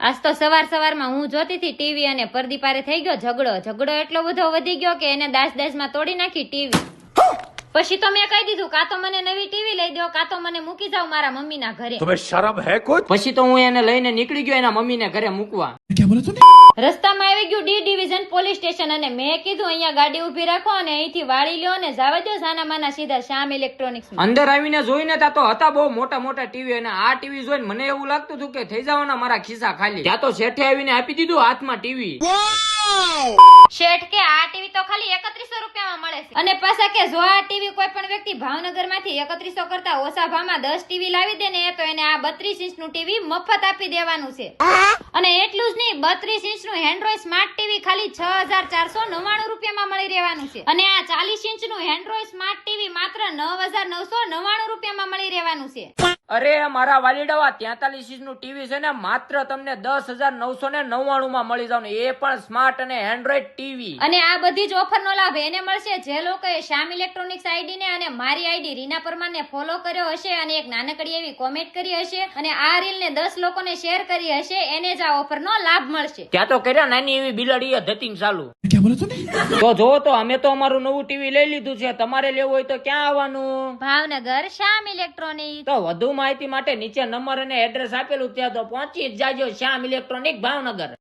આજ તો સવારમાં હું જોતી હતી ટીવી અને પરદીપારે થઈ ગયો ઝઘડો એટલો બધો વધી ગયો કે એને દાસ-દાસમાં તોડી નાખી ટીવી. પછી તો મેં કહી દીધું કાં તો મને નવી ટીવી લઈ દો કાં તો મને મૂકી જાવ મારા મમ્મીના ઘરે. तुम्हें शर्म है कुछ? પછી તો હું એને લઈને નીકળી ગયો એના મમ્મીને ઘરે મૂકવા. રસ્તામાં આવી ગયું ડી ડિવિઝન પોલીસ સ્ટેશન અને મેં કીધું અહીંયા ગાડી ઉભી રાખો અને અહીંથી વાળી લ્યો અને જાવા દો સાના સીધા શ્યામ ઇલેક્ટ્રોનિક્સ. અંદર આવીને જોઈને તા તો હતા બહુ મોટા ટીવી અને આ ટીવી જોઈને મને એવું લાગતું હતું કે થઈ જવાના મારા ખિસ્સા ખાલી. ત્યાં તો શેઠે આવીને આપી દીધું હાથમાં ટીવી. શેઠ કે આ ટીવી તો ખાલી 3100 રૂપિયામાં મળે છે અને પાછા કે જો આ ટીવી કોઈ પણ વ્યક્તિ ભાવનગર માંથી 3100 કરતા ઓછા ભાવમાં 10 ટીવી લાવી દે ને તો એને આ 32 ઇંચનું ટીવી મફત આપી દેવાનું છે. અને એટલું જ નહીં 32 ઇંચનું એન્ડ્રોઇડ સ્માર્ટ ટીવી ખાલી 6499 રૂપિયામાં મળી રહેવાનું છે અને આ 40 ઇંચનું એન્ડ્રોઇડ સ્માર્ટ ટીવી માત્ર 9999 રૂપિયામાં મળી રહેવાનું છે. અરે મારા વાલીડાવા 43 ઇંચનું ટીવી છે ને માત્ર તમને 10,999 માં મળી જાવ ને એ પણ સ્માર્ટ અને એન્ડ્રોઇડ ટીવી. અને આ બધી જ ઓફર નો લાભ એને મળશે જે લોકોએ શ્યામ ઇલેક્ટ્રોનિક્સ આઈડી ને અને મારી આઈડી રીના પરમાર ને ફોલો કર્યો હશે અને એક નાનકડી એવી કોમેન્ટ કરી હશે અને આ રીલ ને 10 લોકોને શેર કરી હશે એને જ આ ઓફર નો લાભ મળશે. ત્યાં તો કર્યા નાની એવી બિલાડી ધતિંગ ચાલુ. તો જો તો અમે તો અમારું નવું ટીવી લઈ લીધું છે, તમારે લેવું હોય તો ક્યાં આવવાનું? ભાવનગર શ્યામ ઇલેક્ટ્રોનિક્સ. તો વધુ માહિતી માટે નીચે નંબર અને એડ્રેસ આપેલું ત્યાં તો પહોંચી જ જાજો શ્યામ ઇલેક્ટ્રોનિક ભાવનગર.